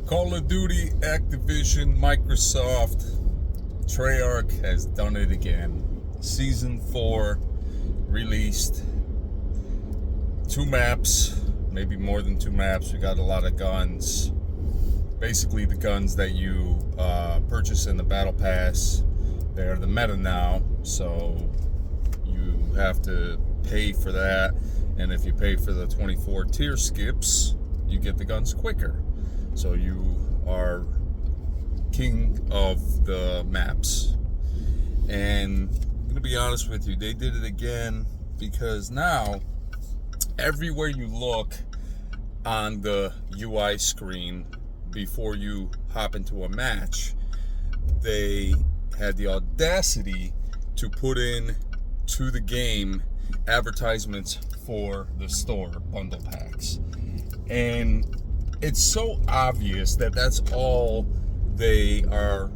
Call of Duty, Activision, Microsoft, Treyarch has done it again. Season 4 released. 2 maps, maybe more than 2 maps. We got a lot of guns. Basically the guns that you purchase in the Battle Pass. They're the meta now, so you have to pay for that. And if you pay for the 24 tier skips, you get the guns quicker. So you are king of the maps. And I'm going to be honest with you, they did it again because now everywhere you look on the UI screen before you hop into a match, they had the audacity to put in to the game advertisements for the store bundle packs. And it's so obvious that that's all they are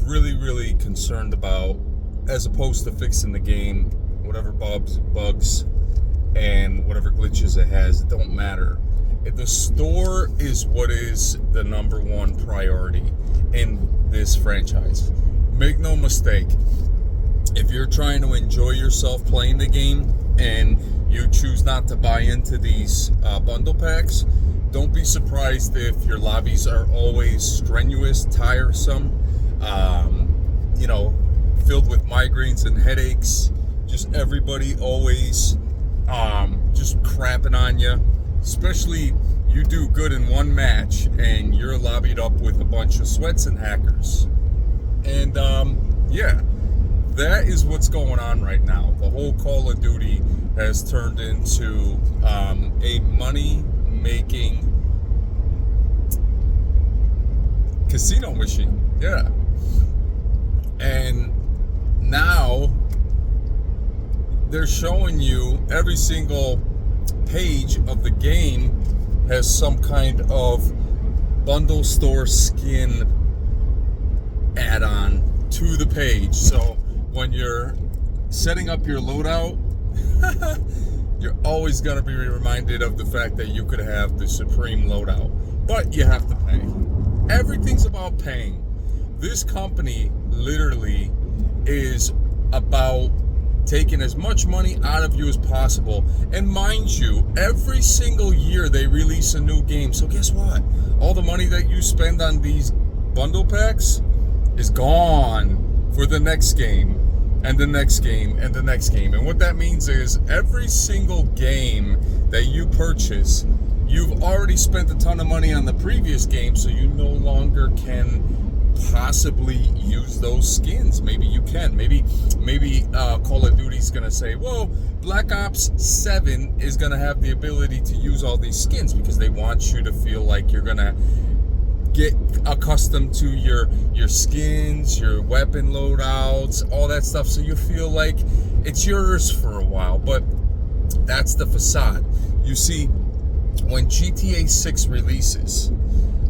really concerned about, as opposed to fixing the game. Whatever bugs and whatever glitches it has, it don't matter. The store is what is the number one priority in this franchise. Make no mistake, if you're trying to enjoy yourself playing the game and you choose not to buy into these bundle packs, don't be surprised if your lobbies are always strenuous, tiresome, filled with migraines and headaches. Just everybody always just crapping on you. Especially you do good in one match and you're lobbied up with a bunch of sweats and hackers. And that is what's going on right now. The whole Call of Duty has turned into a money-making casino machine. Yeah. And now they're showing you every single page of the game has some kind of bundle store skin add-on to the page. So when you're setting up your loadout, you're always going to be reminded of the fact that you could have the supreme loadout, but you have to pay. Everything's about paying. This company literally is about taking as much money out of you as possible. And mind you, every single year they release a new game. So guess what? All the money that you spend on these bundle packs is gone for the next game and the next game and the next game. And what that means is every single game that you purchase, you've already spent a ton of money on the previous game, so you no longer can possibly use those skins. Maybe you can. Maybe Call of Duty's gonna say, whoa, Black Ops 7 is gonna have the ability to use all these skins because they want you to feel like you're gonna get accustomed to your skins, your weapon loadouts, all that stuff, so you feel like it's yours for a while. But that's the facade. You see, when GTA 6 releases,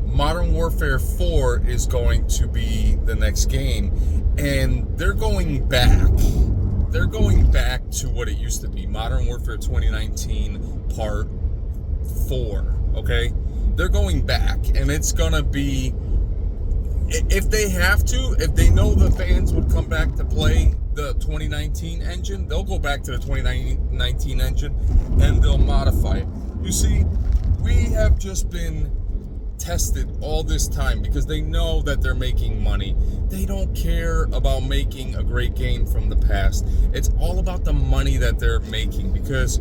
Modern Warfare 4 is going to be the next game, and they're going back. They're going back to what it used to be. Modern Warfare 2019 Part 4, okay? They're going back, and it's gonna be, if they have to, if they know the fans would come back to play the 2019 engine, they'll go back to the 2019 engine, and they'll modify it. You see, we have just been tested all this time because they know that they're making money. They don't care about making a great game from the past. It's all about the money that they're making, because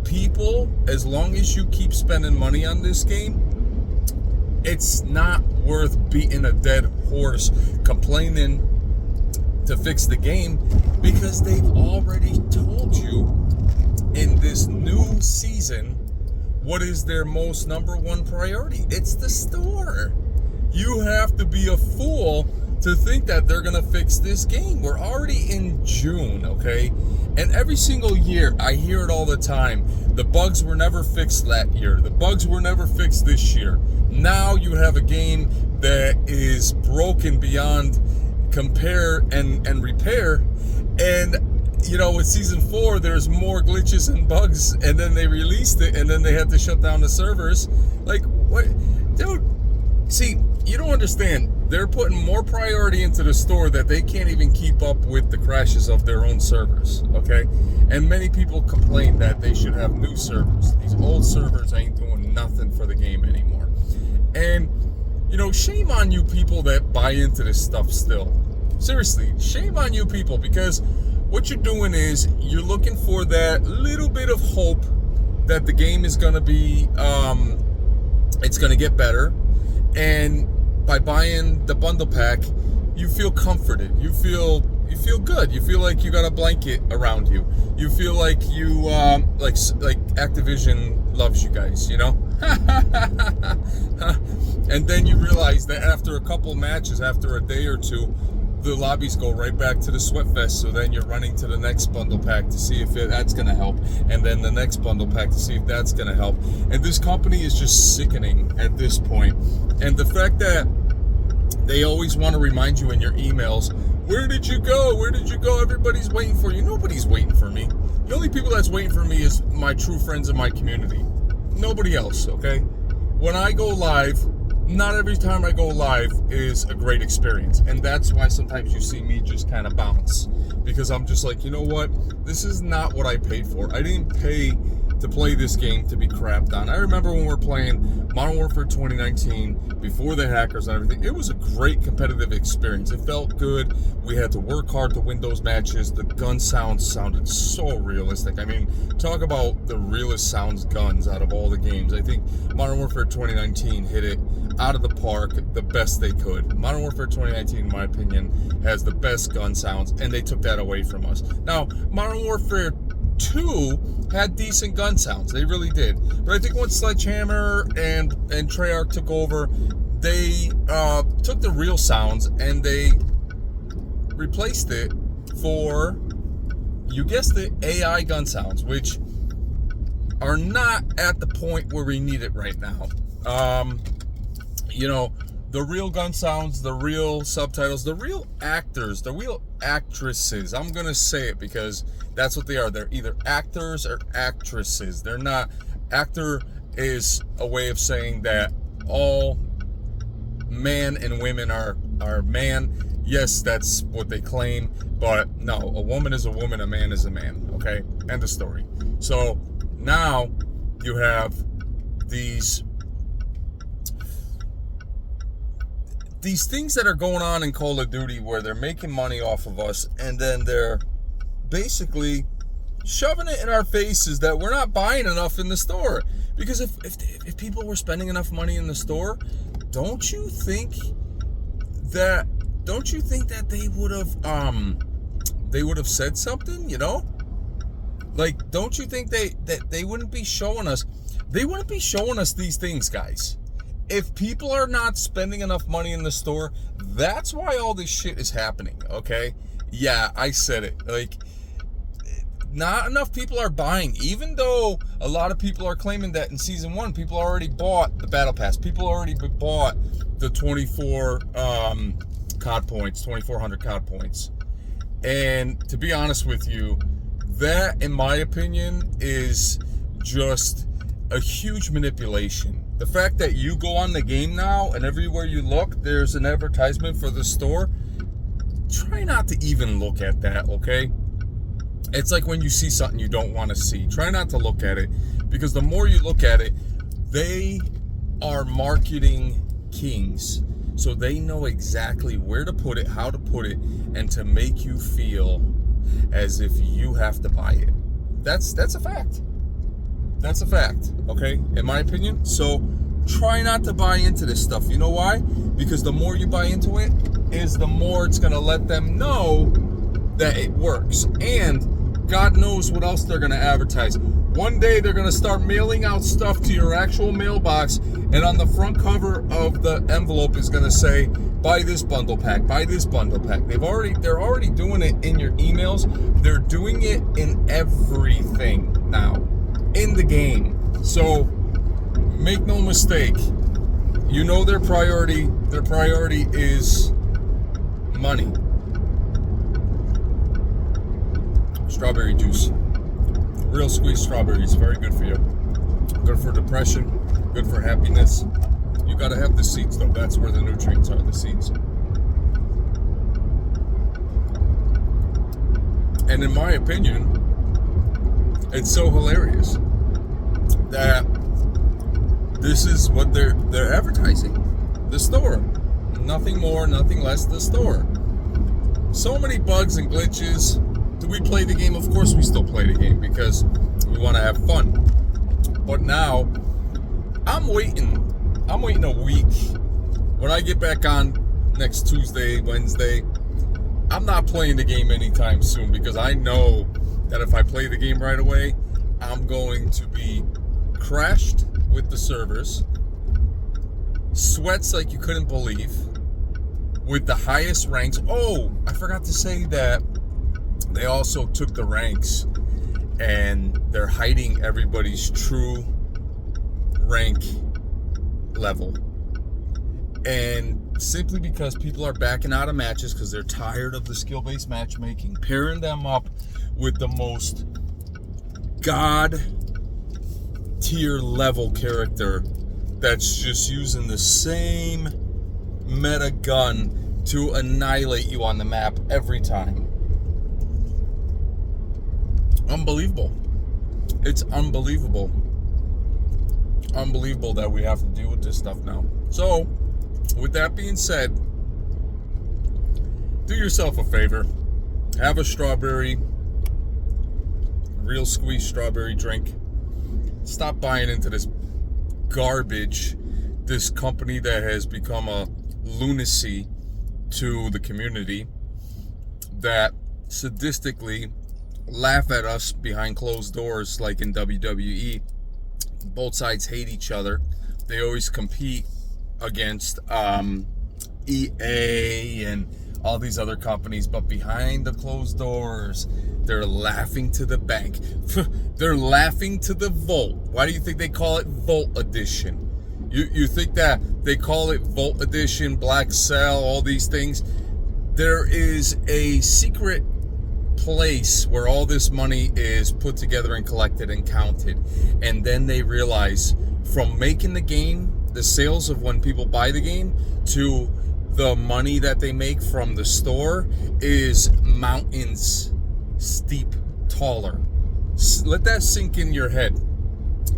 people, as long as you keep spending money on this game, it's not worth beating a dead horse complaining to fix the game, because they've already told you in this new season what is their most number one priority. It's the store. You have to be a fool to think that they're gonna fix this game. We're already in June, okay? And every single year, I hear it all the time. The bugs were never fixed that year. The bugs were never fixed this year. Now you have a game that is broken beyond compare and repair. And you know, with season 4, there's more glitches and bugs, and then they released it, and then they had to shut down the servers. Like, what, dude? See, you don't understand. They're putting more priority into the store that they can't even keep up with the crashes of their own servers, okay? And many people complain that they should have new servers. These old servers ain't doing nothing for the game anymore. And, you know, shame on you people that buy into this stuff still. Seriously, shame on you people, because what you're doing is you're looking for that little bit of hope that the game is going to be, it's going to get better. And by buying the bundle pack, you feel comforted. You feel good. You feel like you got a blanket around you. You feel like you like Activision loves you guys, you know? And then you realize that after a couple matches, after a day or two, the lobbies go right back to the Sweatfest. So then you're running to the next bundle pack to see if that's going to help, and then the next bundle pack to see if that's going to help. And this company is just sickening at this point. And the fact that they always want to remind you in your emails, where did you go? Where did you go? Everybody's waiting for you. Nobody's waiting for me. The only people that's waiting for me is my true friends in my community. Nobody else, okay? When I go live, not every time I go live is a great experience. And that's why sometimes you see me just kind of bounce. Because I'm just like, you know what? This is not what I paid for. I didn't pay to play this game to be crapped on. I remember when we were playing Modern Warfare 2019, before the hackers and everything, it was a great competitive experience. It felt good. We had to work hard to win those matches. The gun sounds sounded so realistic. I mean, talk about the realest sounds guns out of all the games. I think Modern Warfare 2019 hit it out of the park the best they could. Modern Warfare 2019, in my opinion, has the best gun sounds, and they took that away from us. Now, Modern Warfare 2 had decent gun sounds. They really did. But I think once Sledgehammer and Treyarch took over, they took the real sounds and they replaced it for, you guessed it, AI gun sounds, which are not at the point where we need it right now. You know, the real gun sounds, the real subtitles, the real actors, the real actresses. I'm going to say it because that's what they are. They're either actors or actresses. They're not. Actor is a way of saying that all men and women are man. Yes, that's what they claim. But no, a woman is a woman, a man is a man. Okay? End of story. So now you have these things that are going on in Call of Duty where they're making money off of us, and then they're basically shoving it in our faces that we're not buying enough in the store. Because if people were spending enough money in the store, don't you think that they would have said something, you know? Like, don't you think they wouldn't be showing us these things, guys? If people are not spending enough money in the store, that's why all this shit is happening, okay? Yeah, I said it. Like, not enough people are buying, even though a lot of people are claiming that in Season 1, people already bought the Battle Pass. People already bought the 24 COD points, 2,400 COD points. And to be honest with you, that, in my opinion, is just a huge manipulation. The fact that you go on the game now and everywhere you look, there's an advertisement for the store. Try not to even look at that, okay? It's like when you see something you don't want to see. Try not to look at it, because the more you look at it, they are marketing kings. So they know exactly where to put it, how to put it, and to make you feel as if you have to buy it. That's a fact. That's a fact, okay? In my opinion. So try not to buy into this stuff. You know why? Because the more you buy into it, is the more it's going to let them know that it works. And God knows what else they're going to advertise. One day they're going to start mailing out stuff to your actual mailbox, and on the front cover of the envelope is going to say, buy this bundle pack, buy this bundle pack. They're already doing it in your emails. They're doing it in everything now in the game. So make no mistake, you know their priority is money. Strawberry juice, real squeezed strawberries, very good for you. Good for depression, good for happiness. You got to have the seeds, though. That's where the nutrients are, the seeds. And in my opinion, it's so hilarious that this is what they're advertising. The store. Nothing more, nothing less, the store. So many bugs and glitches. Do we play the game? Of course we still play the game because we want to have fun. But now, I'm waiting a week. When I get back on next Tuesday, Wednesday, I'm not playing the game anytime soon because I know that if I play the game right away, I'm going to be crashed with the servers, sweats like you couldn't believe, with the highest ranks. Oh, I forgot to say that they also took the ranks and they're hiding everybody's true rank level. And simply because people are backing out of matches because they're tired of the skill-based matchmaking, pairing them up with the most god tier level character that's just using the same meta gun to annihilate you on the map every time. Unbelievable. It's unbelievable. Unbelievable that we have to deal with this stuff now. So, with that being said, do yourself a favor. Have a strawberry, real squeezed strawberry drink. Stop buying into this garbage, this company that has become a lunacy to the community, that sadistically laugh at us behind closed doors like in WWE. Both sides hate each other. They always compete against EA and all these other companies, but behind the closed doors, they're laughing to the bank. They're laughing to the vault. Why do you think they call it Vault Edition? You think that they call it Vault Edition, Black Cell, all these things? There is a secret place where all this money is put together and collected and counted. And then they realize from making the game, the sales of when people buy the game, to the money that they make from the store is mountains steep taller. Let that sink in your head.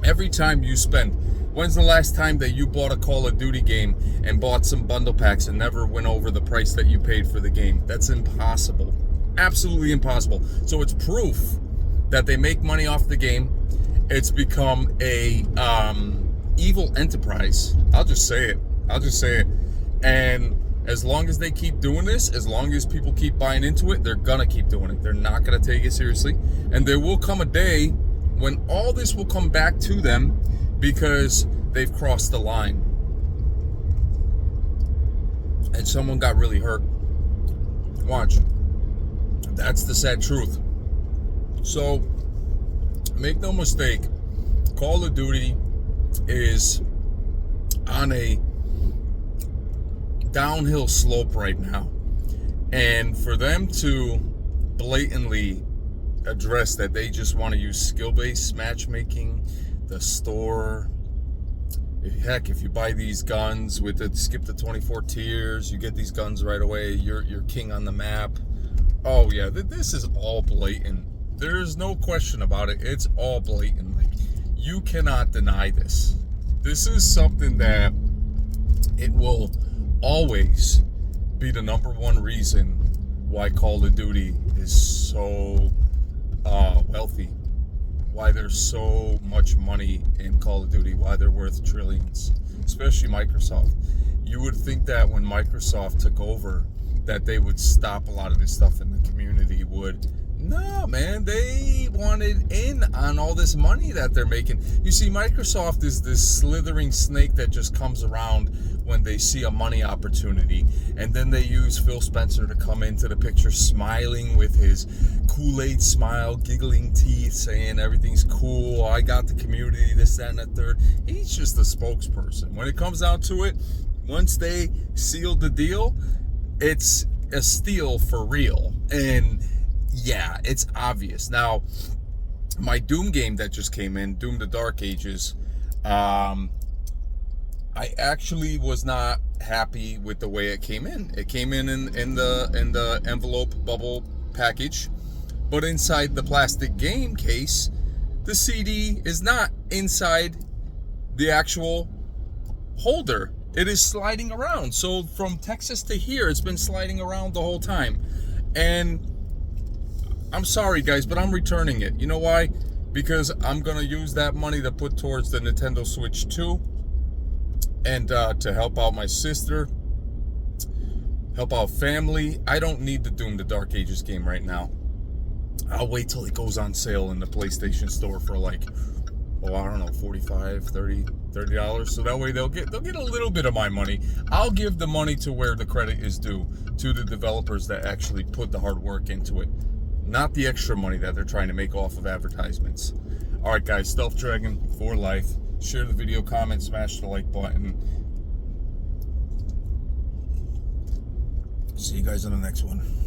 Every time you spend, when's the last time that you bought a Call of Duty game and bought some bundle packs and never went over the price that you paid for the game? That's impossible. Absolutely impossible. So it's proof that they make money off the game. It's become a evil enterprise. I'll just say it. And as long as they keep doing this, as long as people keep buying into it, they're gonna keep doing it. They're not gonna take it seriously. And there will come a day when all this will come back to them because they've crossed the line. And someone got really hurt. Watch. That's the sad truth. So, make no mistake, Call of Duty is on a downhill slope right now. And for them to blatantly address that they just want to use skill-based matchmaking, the store, heck, if you buy these guns with it, skip the 24 tiers, you get these guns right away, you're king on the map. Oh yeah, this is all blatant. There's no question about it. It's all blatant. Like, you cannot deny this. This is something that it will always be the number one reason why Call of Duty is so wealthy, why there's so much money in Call of Duty, why they're worth trillions, especially Microsoft. You would think that when Microsoft took over, that they would stop a lot of this stuff in the community would. No, man, they wanted in on all this money that they're making. You see, Microsoft is this slithering snake that just comes around when they see a money opportunity. And then they use Phil Spencer to come into the picture smiling with his Kool-Aid smile, giggling teeth, saying everything's cool, I got the community, this, that, and the third. He's just a spokesperson. When it comes down to it, once they sealed the deal, it's a steal for real. And yeah, it's obvious. Now, my Doom game that just came in, Doom the Dark Ages, I I actually was not happy with the way it came in. It came in the envelope bubble package, but inside the plastic game case, the CD is not inside the actual holder. It is sliding around. So from Texas to here, it's been sliding around the whole time. And I'm sorry, guys, but I'm returning it. You know why? Because I'm going to use that money to put towards the Nintendo Switch 2 and to help out my sister, help out family. I don't need the Doom the Dark Ages game right now. I'll wait till it goes on sale in the PlayStation Store for like, I don't know, $45, $30. So that way they'll get a little bit of my money. I'll give the money to where the credit is due, to the developers that actually put the hard work into it, not the extra money that they're trying to make off of advertisements. All right, guys, Stealth Dragon for life. Share the video, comment, smash the like button. See you guys on the next one.